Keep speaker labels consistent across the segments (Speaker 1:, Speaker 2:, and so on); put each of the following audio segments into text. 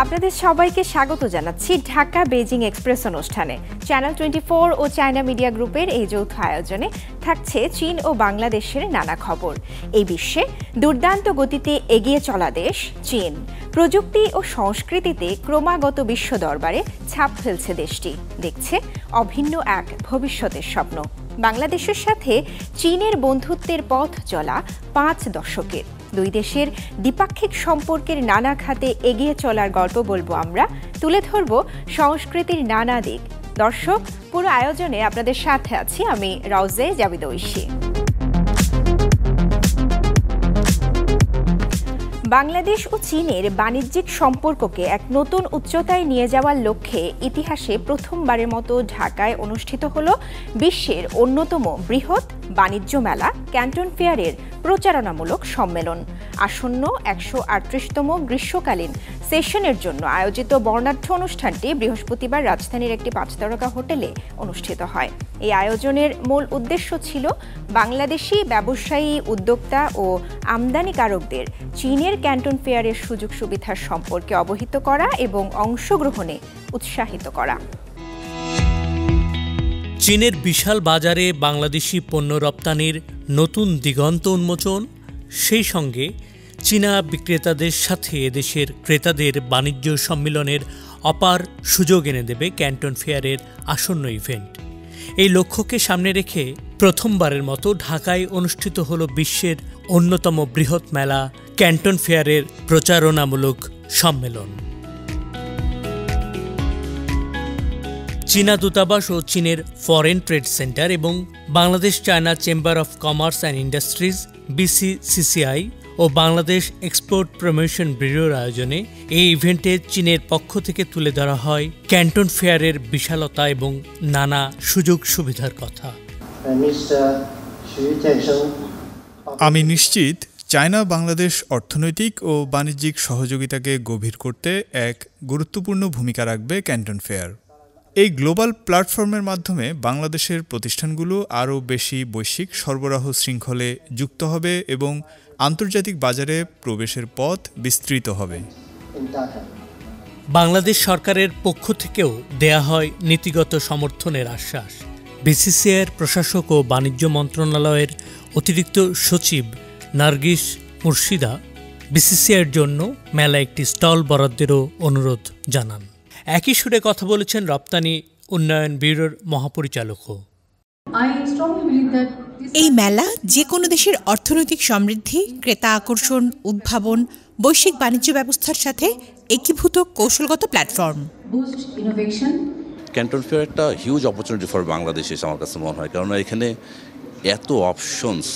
Speaker 1: আপনাদের সবাইকে স্বাগত জানাচ্ছি ঢাকা বেজিং এক্সপ্রেস অনুষ্ঠানে। চ্যানেল 24 ও চায়না মিডিয়া গ্রুপের এই যৌথ আয়োজনে থাকছে চীন ও বাংলাদেশের নানা খবর। এই বিশ্বে দুর্দান্ত গতিতে এগিয়ে চলা দেশ চীন। প্রযুক্তি ও সংস্কৃতিতে ক্রমাগত বিশ্ব দরবারে ছাপ ফেলছে দেশটি, দেখছে অভিন্ন এক ভবিষ্যতের স্বপ্ন। বাংলাদেশের সাথে চীনের বন্ধুত্বের পথ চলা 5 দশকের, দুই দেশের দ্বিপাক্ষিক সম্পর্কের নানা খাতে এগিয়ে চলার গল্প বলবো আমরা, তুলে ধরব সংস্কৃতির নানা দিক। দর্শক, পুরো আয়োজনে আপনাদের সাথে আছি আমি রাউজে জাবিদ ঐশী। বাংলাদেশ ও চীনের বাণিজ্যিক সম্পর্ককে এক নতুন উচ্চতায় নিয়ে যাওয়ার লক্ষ্যে ইতিহাসে প্রথমবারের মতো ঢাকায় অনুষ্ঠিত হল বিশ্বের অন্যতম বৃহৎ বাণিজ্য মেলা ক্যান্টন ফেয়ারের প্রচারণামূলক সম্মেলন। আসন্ন 138তম গ্রীষ্মকালীন সেশনের জন্য আয়োজিত বর্ণাঢ্য অনুষ্ঠানটি বৃহস্পতিবার রাজধানীর একটি 5 তারকা হোটেলে অনুষ্ঠিত হয়। এই আয়োজনের মূল উদ্দেশ্য ছিল বাংলাদেশি ব্যবসায়ী, উদ্যোক্তা ও আমদানিকারকদের চীনের ক্যান্টন ফেয়ারের সুযোগ সুবিধার সম্পর্কে অবহিত করা এবং অংশগ্রহণে উৎসাহিত করা।
Speaker 2: চীনের বিশাল বাজারে বাংলাদেশি পণ্য রপ্তানির নতুন দিগন্ত উন্মোচন, সেই সঙ্গে চীনা বিক্রেতাদের সাথে এদেশের ক্রেতাদের বাণিজ্য সম্মিলনের অপার সুযোগ এনে দেবে ক্যান্টন ফেয়ারের আসন্ন ইভেন্ট। এই লক্ষ্যকে সামনে রেখে প্রথমবারের মতো ঢাকায় অনুষ্ঠিত হল বিশ্বের অন্যতম বৃহৎ মেলা ক্যান্টন ফেয়ারের প্রচারণামূলক সম্মেলন। চীনা দূতাবাস ও চীনের ফরেন ট্রেড সেন্টার এবং Bangladesh China chamber of commerce and industries BCCCI ও বাংলাদেশ এক্সপোর্ট প্রমোশন ব্যুরোর আয়োজনে এই ইভেন্টে চীনের পক্ষ থেকে তুলে ধরা হয় ক্যান্টন ফেয়ারের বিশালতা এবং নানা সুযোগ সুবিধার কথা।
Speaker 3: আমি নিশ্চিত চায়না বাংলাদেশ অর্থনৈতিক ও বাণিজ্যিক সহযোগিতাকে গভীর করতে এক গুরুত্বপূর্ণ ভূমিকা রাখবে ক্যান্টন ফেয়ার। এই গ্লোবাল প্ল্যাটফর্মের মাধ্যমে বাংলাদেশের প্রতিষ্ঠানগুলো আরও বেশি বৈশ্বিক সরবরাহ শৃঙ্খলে যুক্ত হবে এবং আন্তর্জাতিক বাজারে প্রবেশের পথ বিস্তৃত হবে।
Speaker 2: বাংলাদেশ সরকারের পক্ষ থেকেও দেয়া হয় নীতিগত সমর্থনের আশ্বাস। BCCIর প্রশাসক ও বাণিজ্য মন্ত্রণালয়ের অতিরিক্ত সচিব নার্গিস মুর্শিদা BCCIর জন্য মেলা একটি স্টল বরাদ্দেরও অনুরোধ জানান। একই সুরে কথা বলেছেন রপ্তানি উন্নয়ন ব্যুরোর মহাপরিচালকও।
Speaker 4: এই মেলা যে কোনো দেশের অর্থনৈতিক সমৃদ্ধি, ক্রেতা আকর্ষণ, উদ্ভাবন, বৈশ্বিক বাণিজ্য ব্যবস্থার সাথে একীভূত কৌশলগত প্ল্যাটফর্ম।
Speaker 5: ক্যান্টন ফেয়ার একটা হিউজ অপরচুনিটি ফর বাংলাদেশ আমার কাছে মনে হয়, কারণ এখানে এত অপশনস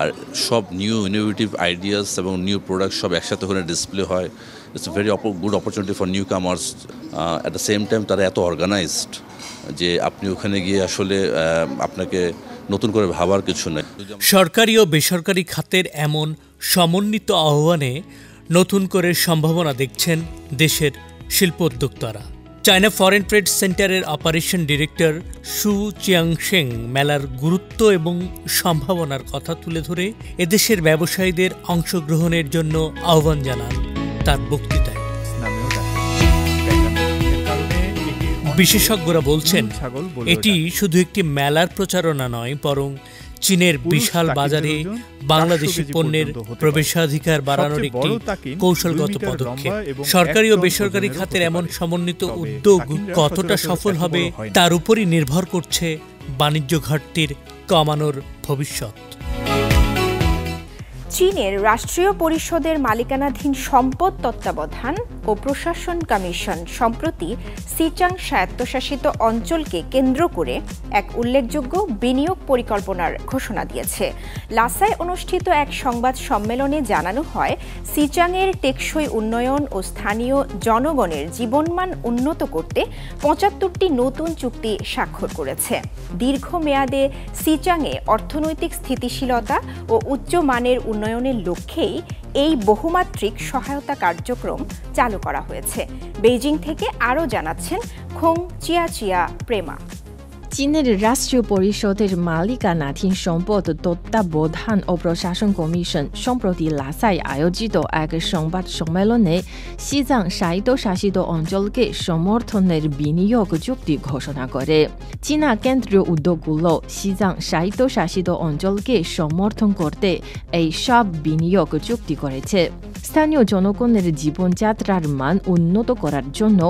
Speaker 5: আর সব নিউ ইনোভেটিভ আইডিয়াস এবং নিউ প্রোডাক্ট সব একসাথে ওখানে ডিসপ্লে হয়। It's very good opportunity for new কামার্স। At the same time তারা এত অর্গানাইজড যে আপনি ওখানে গিয়ে আসলে আপনাকে নতুন করে ভাবার কিছু নেই।
Speaker 2: সরকারি ও বেসরকারি খাতের এমন সমন্বিত আহ্বানে নতুন করে সম্ভাবনা দেখছেন দেশের শিল্পোদ্যোক্তারা। চায়না ফরেন ট্রেড সেন্টারের অপারেশন ডিরেক্টর সু চিয়াংশেং মেলার গুরুত্ব এবং সম্ভাবনার কথা তুলে ধরে এদেশের ব্যবসায়ীদের অংশগ্রহণের জন্য আহ্বান জানান তার বক্তৃতায়। বিশেষজ্ঞরা বলছেন এটি শুধু একটি মেলার প্রচারণা নয়, বরং চীনের বিশাল বাজারে বাংলাদেশি পণ্যের প্রবেশাধিকার বাড়ানোর একটি কৌশলগত পদক্ষেপ। সরকারি ও বেসরকারি খাতের এমন সমন্বিত উদ্যোগ কতটা সফল হবে তার উপরই নির্ভর করছে বাণিজ্য ঘাটতির কমানোর ভবিষ্যৎ।
Speaker 1: চীনের রাষ্ট্রীয় পরিষদের মালিকানাধীন সম্পদ তত্ত্বাবধান ও প্রশাসন কমিশন সম্প্রতি সিচাং স্বায়ত্তশাসিত অঞ্চলকে কেন্দ্র করে এক উল্লেখযোগ্য বিনিয়োগ পরিকল্পনার ঘোষণা দিয়েছে। লাসায় অনুষ্ঠিত এক সংবাদ সম্মেলনে জানানো হয়, সিচাংয়ের টেকসই উন্নয়ন ও স্থানীয় জনগণের জীবনমান উন্নত করতে ৭৫টি নতুন চুক্তি স্বাক্ষর করেছে। দীর্ঘমেয়াদে সিচাংয়ে অর্থনৈতিক স্থিতিশীলতা ও উচ্চমানের উন্নয়নের লক্ষ্যেই এই বহুমাত্রিক সহায়তা কার্যক্রম চালু করা হয়েছে। বেইজিং থেকে আরও জানাচ্ছেন খোং চিয়া প্রেমা।
Speaker 6: চীনের রাষ্ট্রীয় পরিষদের মালিকানাধীন সম্পদ তত্ত্বাবধান ও প্রশাসন কমিশন সম্প্রতি লাসায় আয়োজিত এক সংবাদ সম্মেলনে সিজাং স্বায়ত্তশাসিত অঞ্চলকে সমর্থনের বিনিয়োগ চুক্তি ঘোষণা করে। চীনা কেন্দ্রীয় উদ্যোগগুলো সিজাং স্বায়ত্তশাসিত অঞ্চলকে সমর্থন করতে এই সব বিনিয়োগ চুক্তি করেছে। স্থানীয় জনগণের জীবনযাত্রার মান উন্নত করার জন্য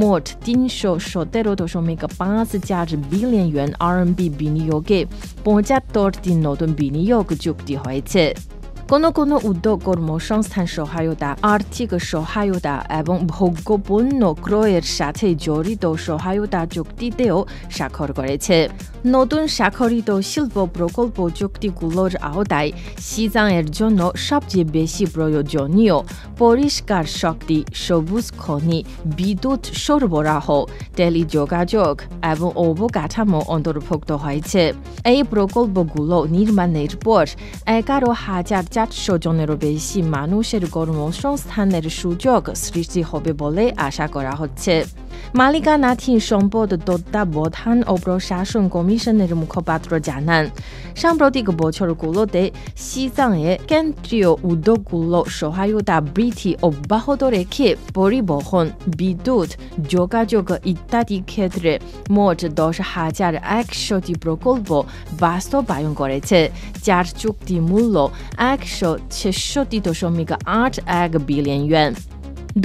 Speaker 6: মোট ৩১৭.৫৪ বিলিয়ন yuan RMB বিনিয়োগে ৭৫টি নতুন বিনিয়োগ চুক্তি হয়েছে। কোনো উদ্যোগ কর্মসংস্থান সহায়তা, আর্থিক সহায়তা এবং ভোগ্যপণ্য ক্রয়ের সাথে জড়িত সহায়তা চুক্তিতেও স্বাক্ষর করেছে। নতুন স্বাক্ষরিত শিল্প প্রকল্প চুক্তিগুলোর আওতায় সিজাংয়ের জন্য সবচেয়ে বেশি প্রয়োজনীয় পরিষ্কার শক্তি, সবুজ খনি, বিদ্যুৎ সরবরাহ, টেলিযোগাযোগ এবং অবকাঠামো অন্তর্ভুক্ত হয়েছে। এই প্রকল্পগুলো নির্মাণের পর ১১,৪০০ জনেরও বেশি মানুষের কর্মসংস্থানের সুযোগ সৃষ্টি হবে বলে আশা করা হচ্ছে। মালিকানাধীন সম্পদ তত্ত্বাবধান ও প্রশাসন কমিশনের মুখপাত্র জানান, সাম্প্রতিক বছরগুলোতে সিজাংয়ে কেন্দ্রীয় উদ্যোগগুলো সহায়তা বৃদ্ধি অব্যাহত রেখে পরিবহন, বিদ্যুৎ, যোগাযোগ ইত্যাদি ক্ষেত্রে মোট ১০,১০০টি প্রকল্প বাস্তবায়ন করেছে, যার চুক্তি মূল্য ১৬৬.৮১ বিলিয়ন yuan।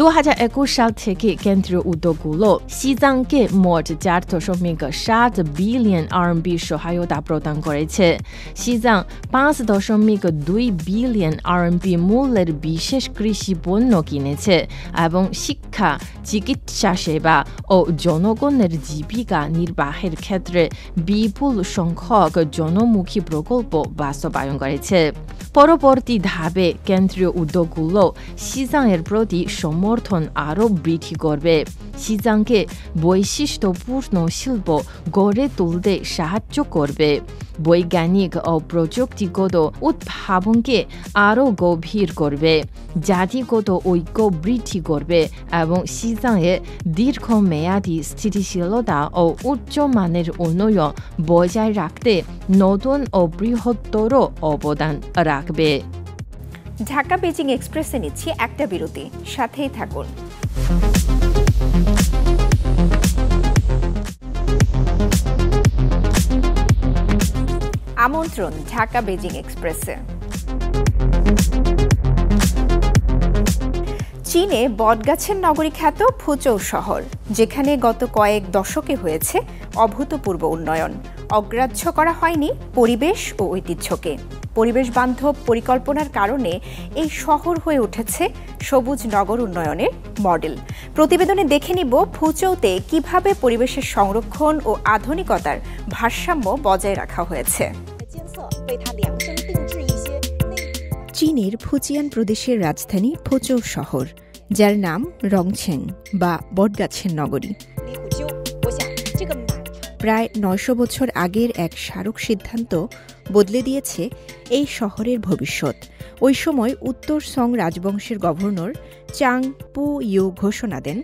Speaker 6: ২০২১ সাল থেকে কেন্দ্রীয় উদ্যোগগুলো সিজাংকে মোট ৪.৭ বিলিয়ন RMB সহায়তা প্রদান করেছে। সিজাং ৫.২ বিলিয়ন RMB মূল্যের বিশেষ কৃষি পণ্য কিনেছে এবং শিক্ষা, চিকিৎসা সেবা ও জনগণের জীবিকা নির্বাহের ক্ষেত্রে বিপুল সংখ্যক জনমুখী প্রকল্প বাস্তবায়ন করেছে। পরবর্তী ধাপে কেন্দ্রীয় উদ্যোগগুলো সিজাংয়ের প্রতি সমর্থন আরও বৃদ্ধি করবে, সিজাংকে বৈশিষ্ট্যপূর্ণ শিল্প গড়ে তুলতে সাহায্য করবে, বৈজ্ঞানিক ও প্রযুক্তিগত উদ্ভাবনকে আরও গভীর করবে, জাতিগত ঐক্য বৃদ্ধি করবে এবং সিজাংয়ে দীর্ঘমেয়াদী স্থিতিশীলতা ও উচ্চমানের উন্নয়ন বজায় রাখতে নতুন ও বৃহত্তর অবদান রাখবে।
Speaker 1: ঢাকা বেজিং এক্সপ্রেসে নিচ্ছি একটা বিরতি, সাথেই থাকুন। আমন্ত্রণ ঢাকা বেজিং এক্সপ্রেসে। চীনে বটগাছের নগরী খ্যাত ফুচৌ শহর, যেখানে গত কয়েক দশকে হয়েছে অভূতপূর্ব উন্নয়ন, অগ্রাহ্য করা হয়নি পরিবেশ ও ঐতিহ্যকে। পরিবেশ বান্ধব পরিকল্পনার কারণে এই শহর হয়ে উঠেছে সবুজ নগর উন্নয়নের মডেল। প্রতিবেদনে দেখে নিব ফুচৌতে কিভাবে পরিবেশের সংরক্ষণ ও আধুনিকতার ভারসাম্য বজায় রাখা হয়েছে। চীনের ফুজিয়ান প্রদেশের রাজধানী ফুচৌ শহর, যার নাম রংছেং বা বটগাছের নগরী। প্রায় ৯০০ বছর আগের এক স্মারক সিদ্ধান্ত বদলে দিয়েছে এই শহরের ভবিষ্যৎ। ওই সময় উত্তর সং রাজবংশের গভর্নর চাং পু ইউ ঘোষণা দেন,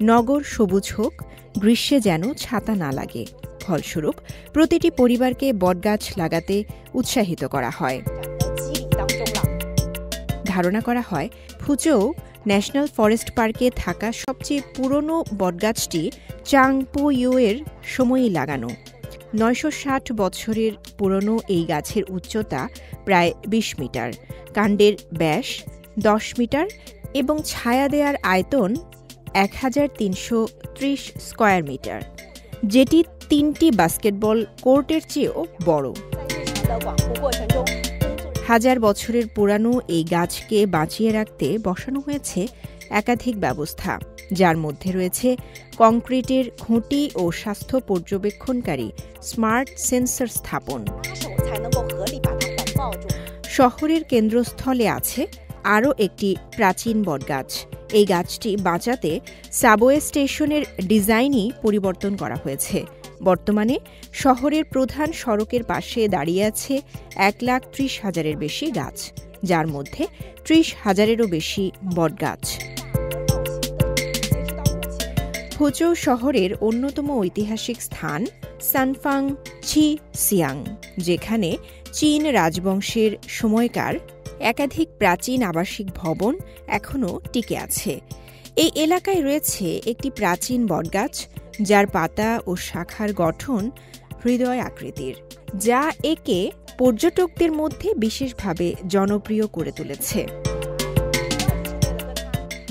Speaker 1: নগর সবুজ হোক, গ্রীষ্মে যেন ছাতা না লাগে। ফলস্বরূপ প্রতিটি পরিবারকে বটগাছ লাগাতে উৎসাহিত করা হয়। ধারণা করা হয় ফুচৌ ন্যাশনাল ফরেস্ট পার্কে থাকা সবচেয়ে পুরনো বটগাছটি চাং পু ইউ এর সময়ই লাগানো। ৯৬০ বছরের পুরনো এই গাছের উচ্চতা প্রায় ২০ মিটার, কাণ্ডের ব্যাস ১০ মিটার এবং ছায়া দেয়ার আয়তন ১৩৩০ স্কয়ার মিটার, যেটি ৩টি বাস্কেটবল কোর্টের চেয়েও বড়। হাজার বছরের পুরানো এই গাছকে বাঁচিয়ে রাখতে বসানো হয়েছে একাধিক ব্যবস্থা, যার মধ্যে রয়েছে কংক্রিটের খুঁটি ও স্বাস্থ্য পর্যবেক্ষণকারী স্মার্ট সেন্সর স্থাপন। শহরের কেন্দ্রস্থলে আছে আরও একটি প্রাচীন বটগাছ। এই গাছটি বাঁচাতে সাবওয়ে স্টেশনের ডিজাইনই পরিবর্তন করা হয়েছে। বর্তমানে শহরের প্রধান সড়কের পাশে দাঁড়িয়ে আছে ১,৩০,০০০-এর বেশি গাছ, যার মধ্যে ৩০,০০০-এরও বেশি বটগাছ। ফুচৌ শহরের অন্যতম ঐতিহাসিক স্থান সানফাং ছি সিয়াং, যেখানে চীন রাজবংশের সময়কার একাধিক প্রাচীন আবাসিক ভবন এখনও টিকে আছে। এই এলাকায় রয়েছে একটি প্রাচীন বটগাছ, যার পাতা ও শাখার গঠন হৃদয় আকৃতির, যা একে পর্যটকদের মধ্যে বিশেষভাবে জনপ্রিয় করে তুলেছে।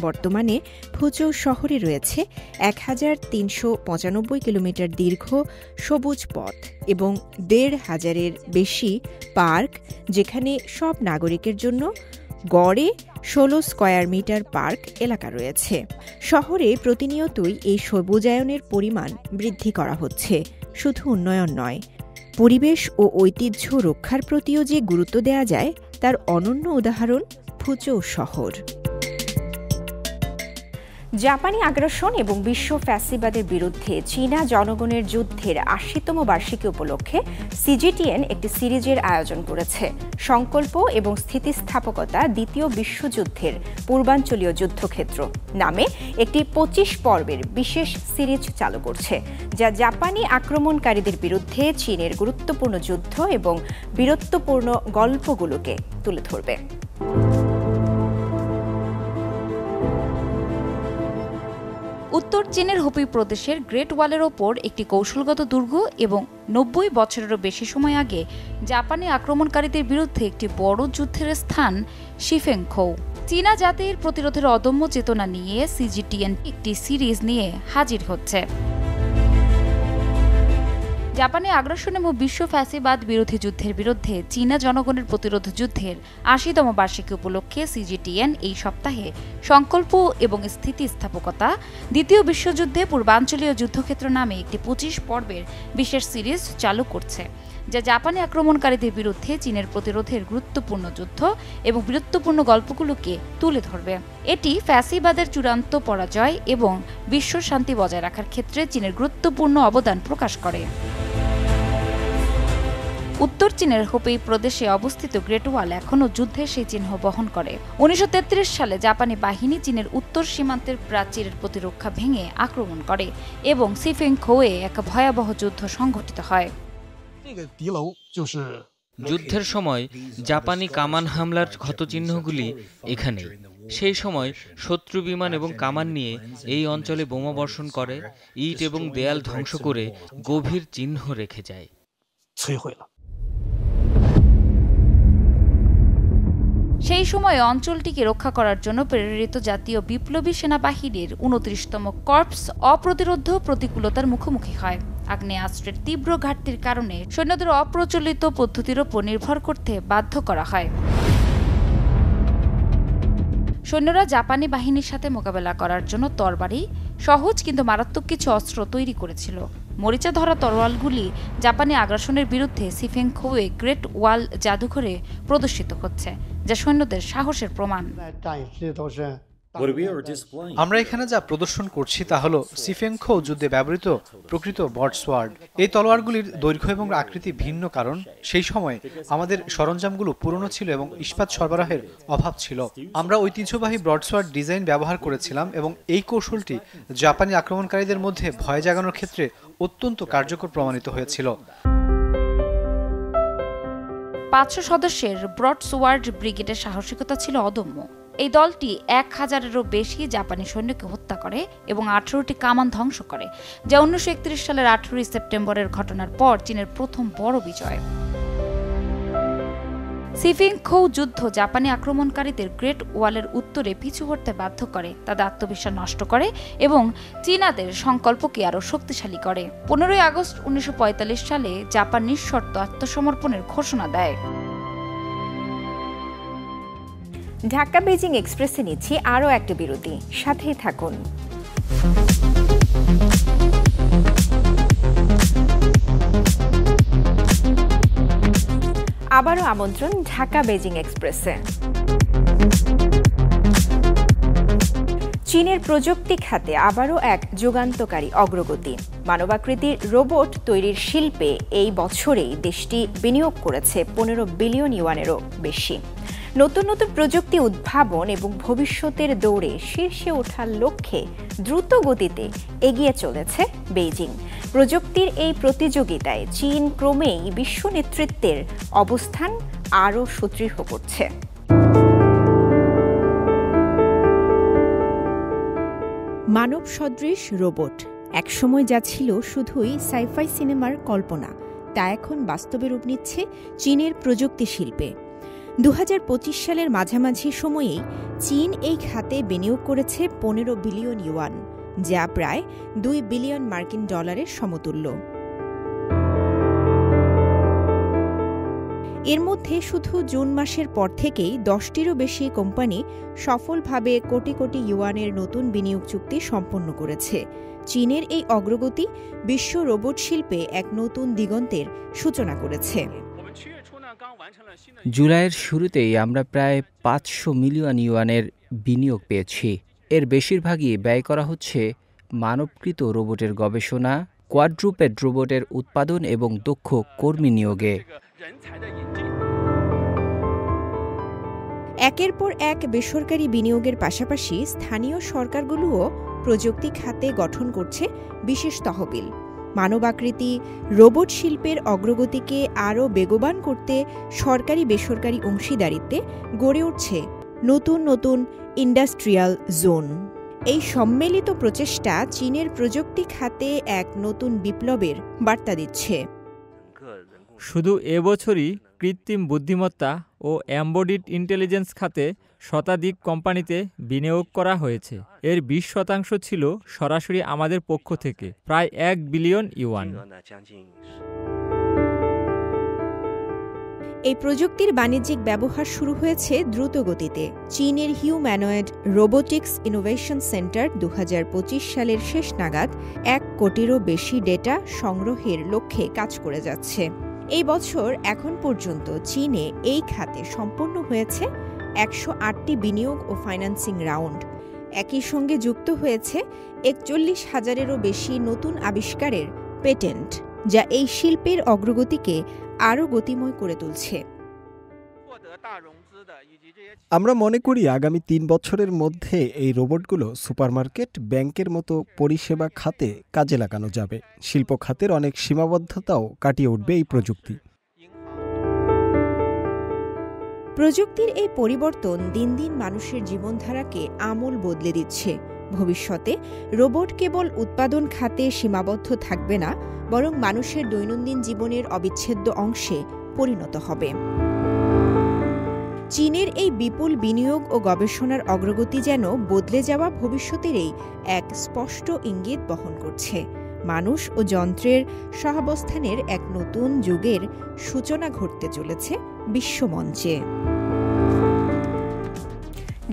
Speaker 1: বর্তমানে ফুচৌ শহরে রয়েছে ১,৩৯৫ কিলোমিটার দীর্ঘ সবুজ পথ এবং ১,৫০০-এর বেশি পার্ক, যেখানে সব নাগরিকের জন্য গড়ে ১৬ স্কয়ার মিটার পার্ক এলাকা রয়েছে। শহরে প্রতিনিয়তই এই সবুজায়নের পরিমাণ বৃদ্ধি করা হচ্ছে। শুধু উন্নয়ন নয়, পরিবেশ ও ঐতিহ্য রক্ষার প্রতিও যে গুরুত্ব দেওয়া যায় তার অনন্য উদাহরণ ফুচৌ শহর। জাপানি আগ্রাসন এবং বিশ্ব ফ্যাসিবাদের বিরুদ্ধে চীনা জনগণের যুদ্ধের ৮০তম বার্ষিকী উপলক্ষে সিজিটিএন একটি সিরিজের আয়োজন করেছে। সংকল্প এবং স্থিতিস্থাপকতা দ্বিতীয় বিশ্বযুদ্ধের পূর্বাঞ্চলীয় যুদ্ধক্ষেত্র নামে একটি ২৫ পর্বের বিশেষ সিরিজ চালু করছে, যা জাপানি আক্রমণকারীদের বিরুদ্ধে চীনের গুরুত্বপূর্ণ যুদ্ধ এবং বীরত্বপূর্ণ গল্পগুলোকে তুলে ধরবে।
Speaker 7: উত্তর চীনের হুপি প্রদেশের গ্রেট ওয়ালের ওপর একটি কৌশলগত দুর্গ এবং ৯০ বছরেরও বেশি সময় আগে জাপানি আক্রমণকারীদের বিরুদ্ধে একটি বড় যুদ্ধের স্থান শিফেংখৌ। চীনা জাতির প্রতিরোধের অদম্য চেতনা নিয়ে সিজিটিএন একটি সিরিজ নিয়ে হাজির হচ্ছে। জাপানি আগ্রাসন এবং বিশ্ব ফ্যাসিবাদ বিরোধী যুদ্ধের বিরুদ্ধে চীনা জনগণের প্রতিরোধ যুদ্ধের ৮০তম বার্ষিকী উপলক্ষে সিজিটিএন এই সপ্তাহে সংকল্প এবং স্থিতিস্থাপকতা দ্বিতীয় বিশ্বযুদ্ধে পূর্বাঞ্চলীয় যুদ্ধক্ষেত্র নামে একটি ২৫ পর্বের বিশেষ সিরিজ চালু করছে, যা জাপানি আক্রমণকারীদের বিরুদ্ধে চীনের প্রতিরোধের গুরুত্বপূর্ণ যুদ্ধ এবং বীরত্বপূর্ণ গল্পগুলোকে তুলে ধরবে। এটি ফ্যাসিবাদের চূড়ান্ত পরাজয় এবং বিশ্ব শান্তি বজায় রাখার ক্ষেত্রে চীনের গুরুত্বপূর্ণ অবদান প্রকাশ করে। উত্তর চীনের হুপেই প্রদেশে অবস্থিত গ্রেট ওয়াল এখনও যুদ্ধের সেই চিহ্ন বহন করে। ১৯৩৩ সালে জাপানি বাহিনী চীনের উত্তর সীমান্তের প্রাচীরের প্রতিরক্ষা ভেঙে আক্রমণ করে এবং শিফেংখৌয়ে এক ভয়াবহ যুদ্ধ সংঘটিত হয়।
Speaker 8: যুদ্ধের সময় জাপানি কামান হামলার ক্ষতচিহ্নগুলি এখানে। সেই সময় শত্রু বিমান এবং কামান নিয়ে এই অঞ্চলে বোমা বর্ষণ করে, ইট এবং দেয়াল ধ্বংস করে গভীর চিহ্ন রেখে যায়।
Speaker 7: সেই সময় অঞ্চলটিকে রক্ষা করার জন্য প্রেরিত জাতীয় বিপ্লবী সেনাবাহিনীর ২৯তম কর্পস অপ্রতিরোধ প্রতিকূলতার মুখোমুখি হয়। আগ্নেয়াস্ত্রের তীব্র ঘাটতির কারণে সৈন্যদের অপ্রচলিত পদ্ধতির ওপর নির্ভর করতে বাধ্য করা হয়। সৈন্যরা জাপানি বাহিনীর সাথে মোকাবেলা করার জন্য তরবারি, সহজ কিন্তু মারাত্মক কিছু অস্ত্র তৈরি করেছিল। মরিচা ধরা তরোয়ালগুলি জাপানি আগ্রাসনের বিরুদ্ধে শিফেংখৌয়ে গ্রেট ওয়াল জাদুঘরে প্রদর্শিত হচ্ছে, যা সৈন্যদের সাহসের প্রমাণ।
Speaker 9: আমরা এখানে যা প্রদর্শন করছি তা হলো শিফেংখৌ যুদ্ধে ব্যবহৃত প্রকৃত ব্রডসওয়ার্ড। এই তলোয়ারগুলির দৈর্ঘ্য এবং আকৃতি ভিন্ন, কারণ সেই সময় আমাদের সরঞ্জামগুলো পুরনো ছিল এবং ইস্পাত সরবরাহের অভাব ছিল। আমরা ঐতিহ্যবাহী ব্রডসওয়ার্ড ডিজাইন ব্যবহার করেছিলাম এবং এই কৌশলটি জাপানি আক্রমণকারীদের মধ্যে ভয় জাগানোর ক্ষেত্রে অত্যন্ত কার্যকর প্রমাণিত হয়েছিল।
Speaker 7: ৫০০ সদস্যের ব্রডসওয়ার্ড ব্রিগেডের সাহসিকতা ছিল অদম্য। এই দলটি ১,০০০-এরও বেশি জাপানি সৈন্যকে হত্যা করে এবং ১৮টি কামান ধ্বংস করে, যা ১৯৩১ সালের ১৮ই সেপ্টেম্বরের ঘটনার পর চীনের প্রথম বড় বিজয়। শিফেংখৌ যুদ্ধ জাপানি আক্রমণকারীদের গ্রেট ওয়ালের উত্তরে পিছু হটতে বাধ্য করে, তাদের আত্মবিশ্বাস নষ্ট করে এবং চীনাদের সংকল্পকে আরও শক্তিশালী করে। ১৫ই আগস্ট ১৯৪৫ সালে জাপান নিঃশর্ত আত্মসমর্পণের ঘোষণা দেয়।
Speaker 1: ঢাকা বেজিং এক্সপ্রেসে নিচ্ছি আরও একটা বিরতি, সাথেই থাকুন। আবারও আমন্ত্রণ ঢাকা বেজিং এক্সপ্রেসে। চীনের প্রযুক্তি খাতে আবারও এক যুগান্তকারী অগ্রগতি। মানবাকৃতির রোবট তৈরির শিল্পে এই বছরেই দেশটি বিনিয়োগ করেছে ১৫ বিলিয়ন ইউয়ানেরও বেশি। নতুন নতুন প্রযুক্তি উদ্ভাবন এবং ভবিষ্যতের দৌড়ে শীর্ষে ওঠার লক্ষ্যে দ্রুত গতিতে এগিয়ে চলেছে বেইজিং। প্রযুক্তির এই প্রতিযোগিতায় চীন ক্রমেই বিশ্ব নেতৃত্বের অবস্থান আরও সুদৃঢ় করছে। মানব সদৃশ রোবট একসময় যা ছিল শুধুই সাইফাই সিনেমার কল্পনা, তা এখন বাস্তবে রূপ নিচ্ছে চীনের প্রযুক্তি শিল্পে। 2025 সালের মাঝামাঝি সময়েই চীন এই খাতে বিনিয়োগ করেছে 15 বিলিয়ন ইউয়ান, যা প্রায় 2 বিলিয়ন মার্কিন ডলারের সমতুল্য। এর মধ্যে শুধু জুন মাসের পর থেকেই 10টিরও বেশি কোম্পানি সফলভাবে কোটি কোটি ইউয়ানের নতুন বিনিয়োগ চুক্তি সম্পন্ন করেছে। চীনের এই অগ্রগতি বিশ্ব রোবট শিল্পে এক নতুন দিগন্তের সূচনা করেছে।
Speaker 10: জুলাইয়ের শুরুতেই আমরা প্রায় 500 মিলিয়ন ইউয়ানের বিনিয়োগ পেয়েছি। এর বেশিরভাগই ব্যয় করা হচ্ছে মানবকৃত রোবটের গবেষণা, কোয়াড্রুপেড রোবটের উৎপাদন এবং দক্ষ কর্মী নিয়োগে।
Speaker 1: একের পর এক বেসরকারি বিনিয়োগের পাশাপাশি স্থানীয় সরকারগুলোও প্রযুক্তি খাতে গঠন করছে বিশেষ তহবিল। মানবাকৃতি রোবট শিল্পের অগ্রগতিকে আরও বেগবান করতে সরকারি বেসরকারি অংশীদারিত্বে গড়ে উঠছে নতুন নতুন ইন্ডাস্ট্রিয়াল জোন। এই সম্মিলিত প্রচেষ্টা চীনের প্রযুক্তি খাতে এক নতুন বিপ্লবের বার্তা দিচ্ছে।
Speaker 11: শুধু এবছরই কৃত্রিম বুদ্ধিমত্তা ও এমবেডেড ইন্টেলিজেন্স খাতে শতাধিক কোম্পানিতে বিনিয়োগ করা হয়েছে। এর 20% ছিল সরাসরি আমাদের পক্ষ থেকে, প্রায় 1 বিলিয়ন ইউয়ান।
Speaker 1: এই প্রযুক্তির বাণিজ্যিক ব্যবহার শুরু হয়েছে দ্রুত গতিতে। চীনের হিউম্যানয়েড রোবোটিক্স ইনোভেশন সেন্টার 2025 সালের শেষ নাগাদ 1 কোটিরও বেশি ডেটা সংগ্রহের লক্ষ্যে কাজ করে যাচ্ছে। এই বছর এখন পর্যন্ত চীনে এই খাতে সম্পন্ন হয়েছে 108টি বিনিয়োগ ও ফাইন্যান্সিং রাউন্ড। একই সঙ্গে যুক্ত হয়েছে 41,000-এরও বেশি নতুন আবিষ্কারের পেটেন্ট, যা এই শিল্পের অগ্রগতিকে আরও গতিময় করে তুলছে।
Speaker 12: আমরা মনে করি আগামী 3 বছরের মধ্যে এই রোবটগুলো সুপারমার্কেট, ব্যাংকের মতো পরিষেবা খাতে কাজে লাগানো যাবে। শিল্প খাতের অনেক সীমাবদ্ধতাও কাটিয়ে উঠবে এই প্রযুক্তি।
Speaker 1: প্রযুক্তির এই পরিবর্তন দিন দিন মানুষের জীবনধারাকে আমূল বদলে দিচ্ছে। ভবিষ্যতে রোবট কেবল উৎপাদন খাতে সীমাবদ্ধ থাকবে না, বরং মানুষের দৈনন্দিন জীবনের অবিচ্ছেদ্য অংশে পরিণত হবে। চীনের এই বিপুল বিনিয়োগ ও গবেষণার অগ্রগতি যেন বদলে যাওয়া ভবিষ্যতেরই এক স্পষ্ট ইঙ্গিত বহন করছে। মানুষ ও যন্ত্রের সহাবস্থানের এক নতুন যুগের সূচনা ঘটতে চলেছে বিশ্বমঞ্চে।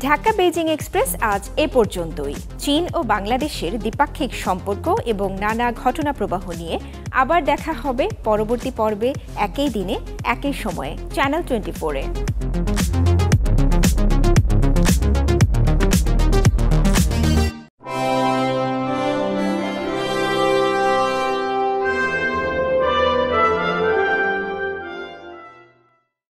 Speaker 1: ঢাকা বেইজিং এক্সপ্রেস আজ এ পর্যন্তই। চীন ও বাংলাদেশের দ্বিপাক্ষিক সম্পর্ক এবং নানা ঘটনা প্রবাহ নিয়ে আবার দেখা হবে পরবর্তী পর্বে, একই দিনে একই সময়ে চ্যানেল 24-এ।